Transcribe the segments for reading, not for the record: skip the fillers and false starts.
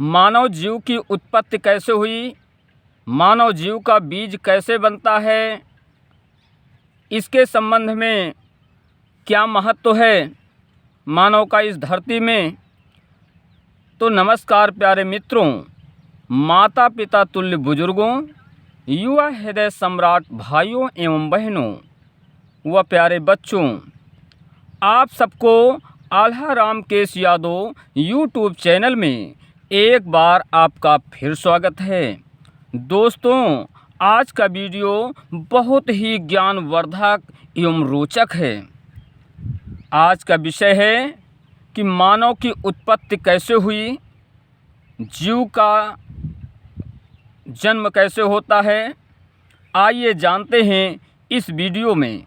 मानव जीव की उत्पत्ति कैसे हुई, मानव जीव का बीज कैसे बनता है, इसके संबंध में क्या महत्व है मानव का इस धरती में। तो नमस्कार प्यारे मित्रों, माता पिता तुल्य बुजुर्गों, युवा हृदय सम्राट भाइयों एवं बहनों व प्यारे बच्चों, आप सबको आल्हा रामकेश यादव यूट्यूब चैनल में एक बार आपका फिर स्वागत है। दोस्तों, आज का वीडियो बहुत ही ज्ञानवर्धक एवं रोचक है। आज का विषय है कि मानव की उत्पत्ति कैसे हुई, जीव का जन्म कैसे होता है। आइए जानते हैं इस वीडियो में।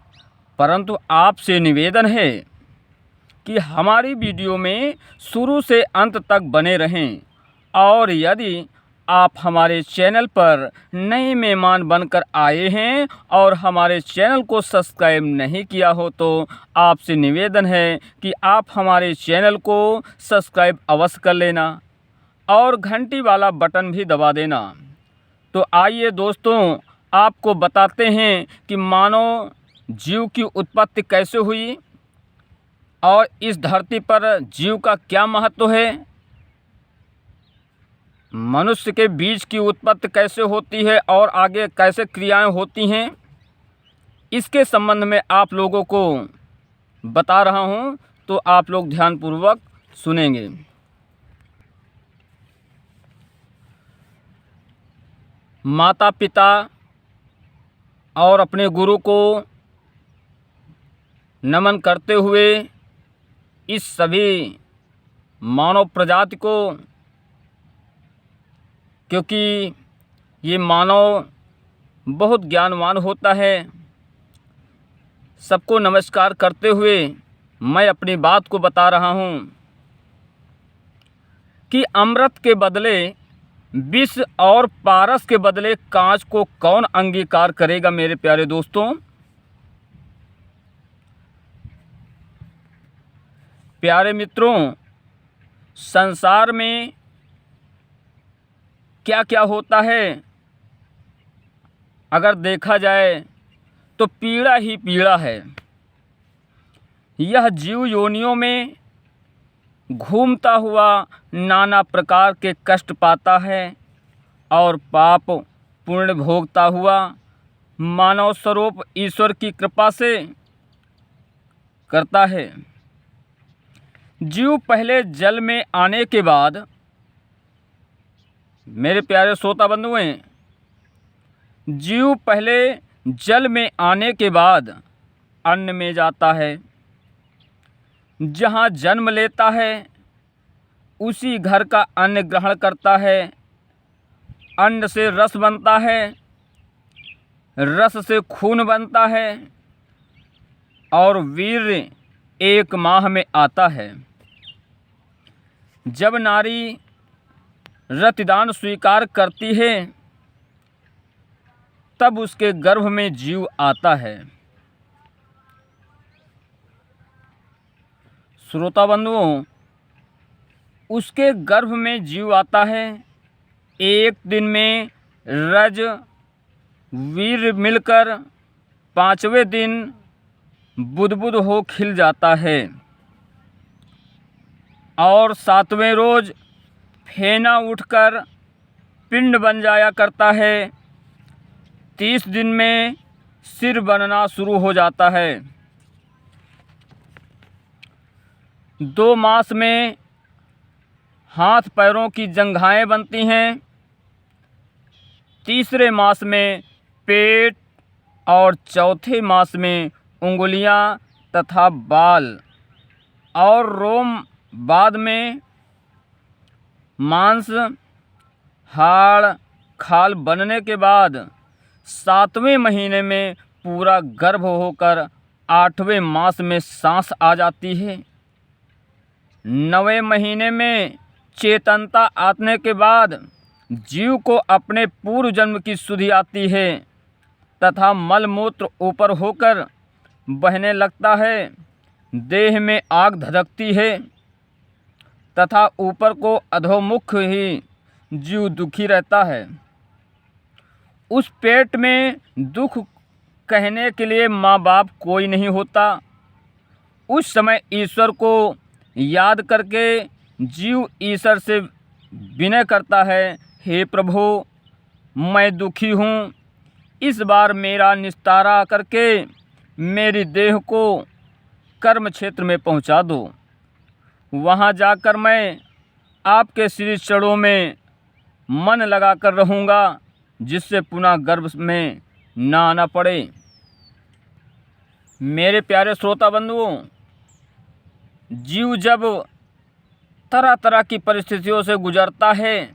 परंतु आपसे निवेदन है कि हमारी वीडियो में शुरू से अंत तक बने रहें, और यदि आप हमारे चैनल पर नए मेहमान बनकर आए हैं और हमारे चैनल को सब्सक्राइब नहीं किया हो तो आपसे निवेदन है कि आप हमारे चैनल को सब्सक्राइब अवश्य कर लेना और घंटी वाला बटन भी दबा देना। तो आइए दोस्तों, आपको बताते हैं कि मानव जीव की उत्पत्ति कैसे हुई और इस धरती पर जीव का क्या महत्व है, मनुष्य के बीज की उत्पत्ति कैसे होती है और आगे कैसे क्रियाएं होती हैं, इसके संबंध में आप लोगों को बता रहा हूं। तो आप लोग ध्यानपूर्वक सुनेंगे। माता पिता और अपने गुरु को नमन करते हुए इस सभी मानव प्रजाति को, क्योंकि ये मानव बहुत ज्ञानवान होता है, सबको नमस्कार करते हुए मैं अपनी बात को बता रहा हूँ कि अमृत के बदले विष और पारस के बदले कांच को कौन अंगीकार करेगा। मेरे प्यारे दोस्तों, प्यारे मित्रों, संसार में क्या क्या होता है अगर देखा जाए तो पीड़ा ही पीड़ा है। यह जीव योनियों में घूमता हुआ नाना प्रकार के कष्ट पाता है और पाप पुण्य भोगता हुआ मानव स्वरूप ईश्वर की कृपा से करता है। जीव पहले जल में आने के बाद, मेरे प्यारे श्रोता बंधुओं, जीव पहले जल में आने के बाद अन्न में जाता है। जहाँ जन्म लेता है उसी घर का अन्न ग्रहण करता है। अन्न से रस बनता है, रस से खून बनता है और वीर्य 1 माह में आता है। जब नारी रतिदान स्वीकार करती है तब उसके गर्भ में जीव आता है। श्रोता बंधुओं, उसके गर्भ में जीव आता है। एक दिन में रज वीर मिलकर 5वें दिन बुदबुद हो खिल जाता है और 7वें रोज फेना उठकर पिंड बन जाया करता है। 30 दिन में सिर बनना शुरू हो जाता है। 2 मास में हाथ पैरों की जंघाएं बनती हैं। 3रे मास में पेट और 4थे मास में उंगलियां तथा बाल और रोम, बाद में मांस, हाड़, खाल बनने के बाद 7वें महीने में पूरा गर्भ होकर 8वें मास में सांस आ जाती है। 9वें महीने में चेतनता आने के बाद जीव को अपने पूर्व जन्म की सुधि आती है तथा मल मूत्र ऊपर होकर बहने लगता है। देह में आग धधकती है तथा ऊपर को अधोमुख ही जीव दुखी रहता है। उस पेट में दुख कहने के लिए माँ बाप कोई नहीं होता। उस समय ईश्वर को याद करके जीव ईश्वर से विनय करता है, हे प्रभु मैं दुखी हूँ, इस बार मेरा निस्तारा करके मेरी देह को कर्म क्षेत्र में पहुँचा दो। वहाँ जाकर मैं आपके श्री चरणों में मन लगाकर रहूँगा, जिससे पुनः गर्भ में ना आना पड़े। मेरे प्यारे श्रोता बंधुओं, जीव जब तरह तरह की परिस्थितियों से गुजरता है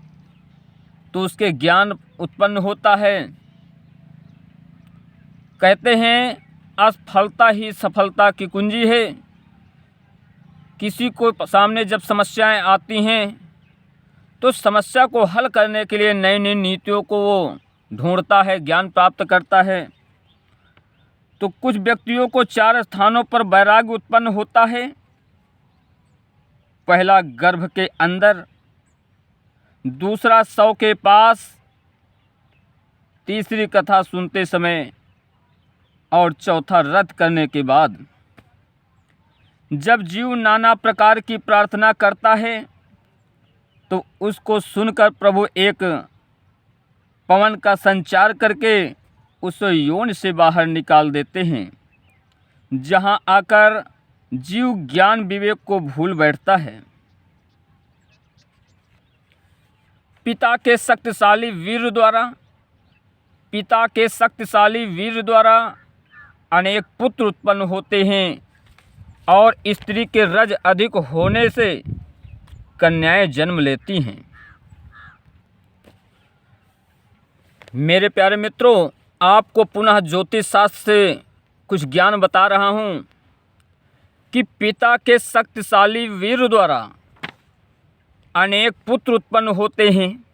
तो उसके ज्ञान उत्पन्न होता है। कहते हैं असफलता ही सफलता की कुंजी है। किसी को सामने जब समस्याएं आती हैं तो समस्या को हल करने के लिए नई नई नीतियों को वो ढूंढता है, ज्ञान प्राप्त करता है। तो कुछ व्यक्तियों को 4 स्थानों पर वैराग्य उत्पन्न होता है। पहला गर्भ के अंदर, दूसरा शव के पास, तीसरी कथा सुनते समय और चौथा रथ करने के बाद। जब जीव नाना प्रकार की प्रार्थना करता है तो उसको सुनकर प्रभु एक पवन का संचार करके उस यौन से बाहर निकाल देते हैं, जहां आकर जीव ज्ञान विवेक को भूल बैठता है। पिता के शक्तिशाली वीर द्वारा अनेक पुत्र उत्पन्न होते हैं और स्त्री के रज अधिक होने से कन्याएं जन्म लेती हैं। मेरे प्यारे मित्रों, आपको पुनः ज्योतिष शास्त्र से कुछ ज्ञान बता रहा हूँ कि पिता के शक्तिशाली वीर द्वारा अनेक पुत्र उत्पन्न होते हैं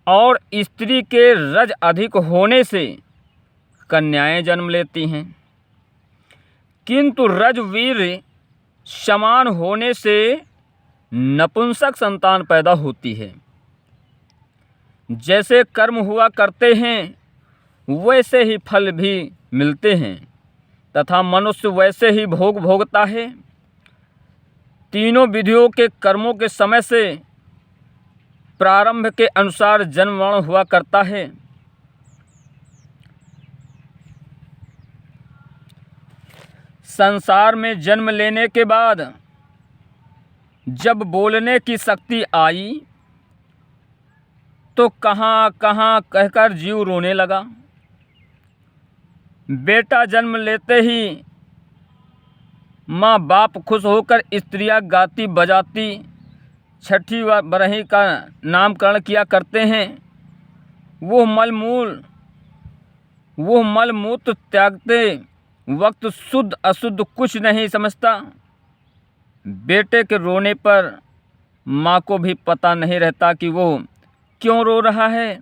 और स्त्री के रज अधिक होने से कन्याएं जन्म लेती हैं, किंतु रजवीर समान होने से नपुंसक संतान पैदा होती है। जैसे कर्म हुआ करते हैं वैसे ही फल भी मिलते हैं तथा मनुष्य वैसे ही भोग भोगता है। तीनों विधियों के कर्मों के समय से प्रारंभ के अनुसार जन्म मरण हुआ करता है। संसार में जन्म लेने के बाद जब बोलने की शक्ति आई तो कहाँ कहाँ कहकर जीव रोने लगा। बेटा जन्म लेते ही माँ बाप खुश होकर स्त्रियाँ गाती बजाती छठी बरही का नामकरण किया करते हैं। वो मल मूत्र त्यागते वक्त शुद्ध अशुद्ध कुछ नहीं समझता। बेटे के रोने पर माँ को भी पता नहीं रहता कि वो क्यों रो रहा है।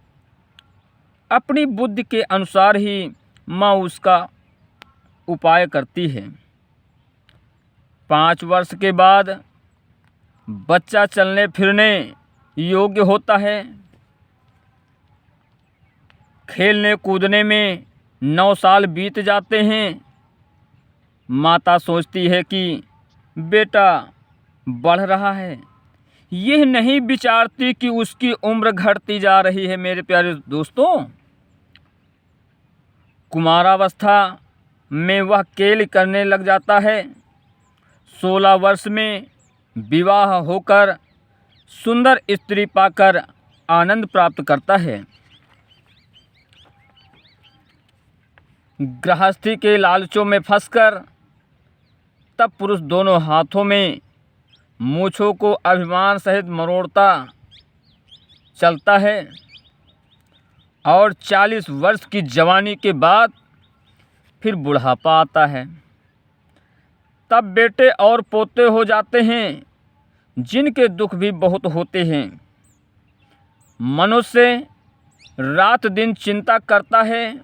अपनी बुद्धि के अनुसार ही माँ उसका उपाय करती है। 5 वर्ष के बाद बच्चा चलने फिरने योग्य होता है। खेलने कूदने में 9 साल बीत जाते हैं। माता सोचती है कि बेटा बढ़ रहा है, यह नहीं विचारती कि उसकी उम्र घटती जा रही है। मेरे प्यारे दोस्तों, कुमारावस्था में वह खेल करने लग जाता है। 16 वर्ष में विवाह होकर सुंदर स्त्री पाकर आनंद प्राप्त करता है। गृहस्थी के लालचों में फंसकर तब पुरुष दोनों हाथों में मूँछों को अभिमान सहित मरोड़ता चलता है और 40 वर्ष की जवानी के बाद फिर बुढ़ापा आता है। तब बेटे और पोते हो जाते हैं, जिनके दुख भी बहुत होते हैं। मनुष्य रात दिन चिंता करता है,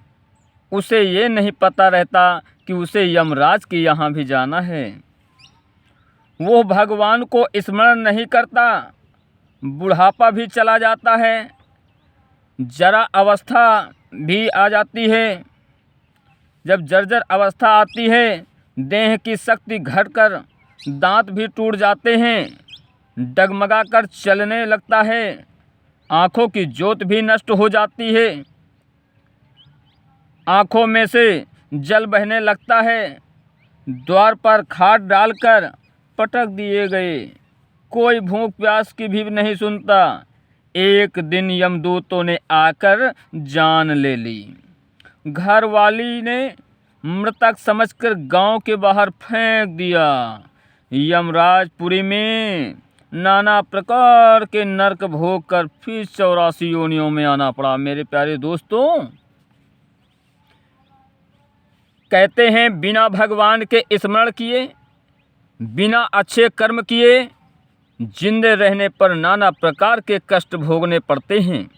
उसे ये नहीं पता रहता कि उसे यमराज के यहाँ भी जाना है। वो भगवान को स्मरण नहीं करता, बुढ़ापा भी चला जाता है, जरा अवस्था भी आ जाती है। जब जर्जर अवस्था आती है, देह की शक्ति घटकर दांत भी टूट जाते हैं, डगमगा कर चलने लगता है, आँखों की ज्योत भी नष्ट हो जाती है, आँखों में से जल बहने लगता है, द्वार पर खाट डालकर पटक दिए गए, कोई भूख प्यास की भी नहीं सुनता। एक दिन यमदूतों ने आकर जान ले ली। घरवाली ने मृतक समझकर गांव के बाहर फेंक दिया। यमराजपुरी में नाना प्रकार के नरक भोग कर फिर 84 योनियों में आना पड़ा। मेरे प्यारे दोस्तों, कहते हैं बिना भगवान के स्मरण किए, बिना अच्छे कर्म किए, जिंदे रहने पर नाना प्रकार के कष्ट भोगने पड़ते हैं।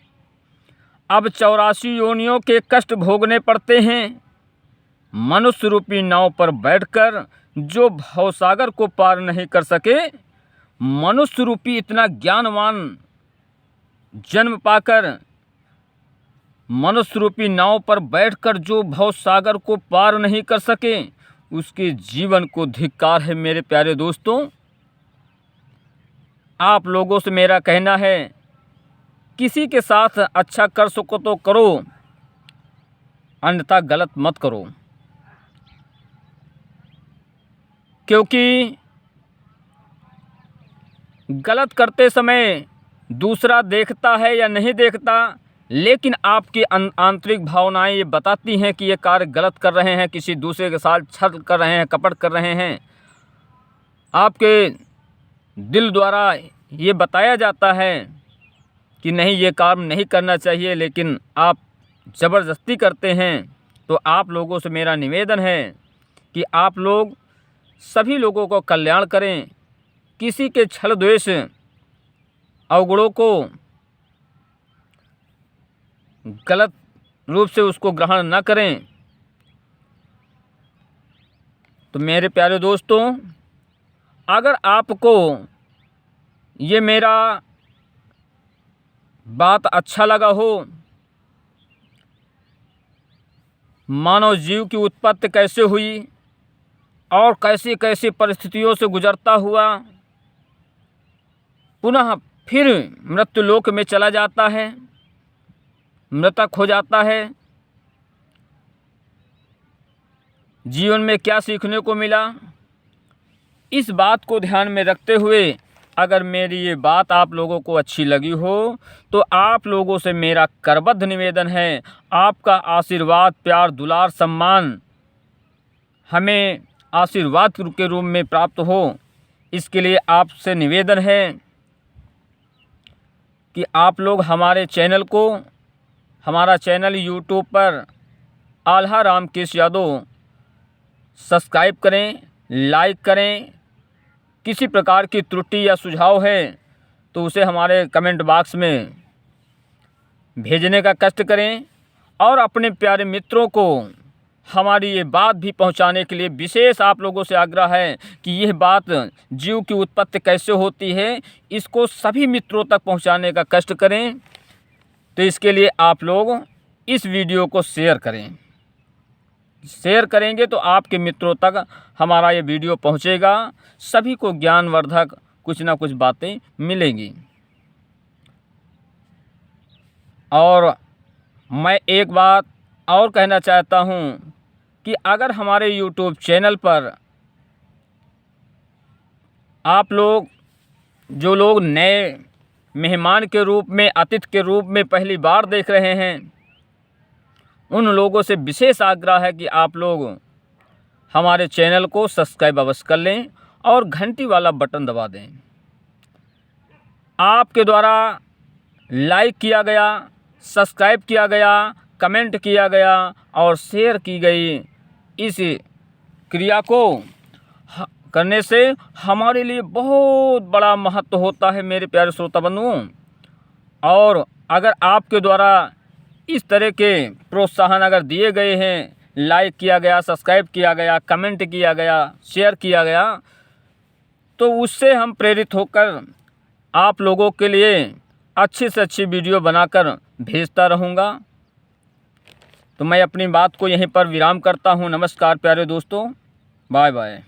अब 84 योनियों के कष्ट भोगने पड़ते हैं। मनुष्य रूपी नाव पर बैठकर जो भवसागर को पार नहीं कर सके, मनुष्य रूपी इतना ज्ञानवान जन्म पाकर मनुष्य रूपी नाव पर बैठकर जो भवसागर को पार नहीं कर सके, उसके जीवन को धिक्कार है। मेरे प्यारे दोस्तों, आप लोगों से मेरा कहना है, किसी के साथ अच्छा कर सको तो करो, अन्यथा गलत मत करो। क्योंकि गलत करते समय दूसरा देखता है या नहीं देखता, लेकिन आपकी आंतरिक भावनाएं ये बताती हैं कि ये कार्य गलत कर रहे हैं, किसी दूसरे के साथ छल कर रहे हैं, कपट कर रहे हैं। आपके दिल द्वारा ये बताया जाता है कि नहीं, ये काम नहीं करना चाहिए, लेकिन आप ज़बरदस्ती करते हैं। तो आप लोगों से मेरा निवेदन है कि आप लोग सभी लोगों को कल्याण करें, किसी के छल द्वेष अवगुणों को गलत रूप से उसको ग्रहण न करें। तो मेरे प्यारे दोस्तों, अगर आपको ये मेरा बात अच्छा लगा हो, मानव जीव की उत्पत्ति कैसे हुई और कैसी कैसी परिस्थितियों से गुजरता हुआ पुनः फिर मृत्युलोक में चला जाता है, मृतक हो जाता है, जीवन में क्या सीखने को मिला, इस बात को ध्यान में रखते हुए अगर मेरी ये बात आप लोगों को अच्छी लगी हो, तो आप लोगों से मेरा करबद्ध निवेदन है, आपका आशीर्वाद, प्यार, दुलार, सम्मान हमें आशीर्वाद के रूप में प्राप्त हो। इसके लिए आपसे निवेदन है कि आप लोग हमारे चैनल को, हमारा चैनल यूट्यूब पर आल्हा रामकेश यादव सब्सक्राइब करें, लाइक करें। किसी प्रकार की त्रुटि या सुझाव है तो उसे हमारे कमेंट बॉक्स में भेजने का कष्ट करें, और अपने प्यारे मित्रों को हमारी ये बात भी पहुंचाने के लिए विशेष आप लोगों से आग्रह है कि यह बात जीव की उत्पत्ति कैसे होती है, इसको सभी मित्रों तक पहुंचाने का कष्ट करें। तो इसके लिए आप लोग इस वीडियो को शेयर करें। शेयर करेंगे तो आपके मित्रों तक हमारा ये वीडियो पहुंचेगा, सभी को ज्ञानवर्धक कुछ ना कुछ बातें मिलेंगी। और मैं एक बात और कहना चाहता हूं कि अगर हमारे YouTube चैनल पर आप लोग, जो लोग नए मेहमान के रूप में, अतिथि के रूप में पहली बार देख रहे हैं, उन लोगों से विशेष आग्रह है कि आप लोग हमारे चैनल को सब्सक्राइब अवश्य कर लें और घंटी वाला बटन दबा दें। आपके द्वारा लाइक किया गया, सब्सक्राइब किया गया, कमेंट किया गया और शेयर की गई इस क्रिया को करने से हमारे लिए बहुत बड़ा महत्व होता है मेरे प्यारे श्रोता बंधुओं। और अगर आपके द्वारा इस तरह के प्रोत्साहन अगर दिए गए हैं, लाइक किया गया, सब्सक्राइब किया गया, कमेंट किया गया, शेयर किया गया, तो उससे हम प्रेरित होकर आप लोगों के लिए अच्छी से अच्छी वीडियो बनाकर भेजता रहूँगा। तो मैं अपनी बात को यहीं पर विराम करता हूँ। नमस्कार प्यारे दोस्तों, बाय बाय।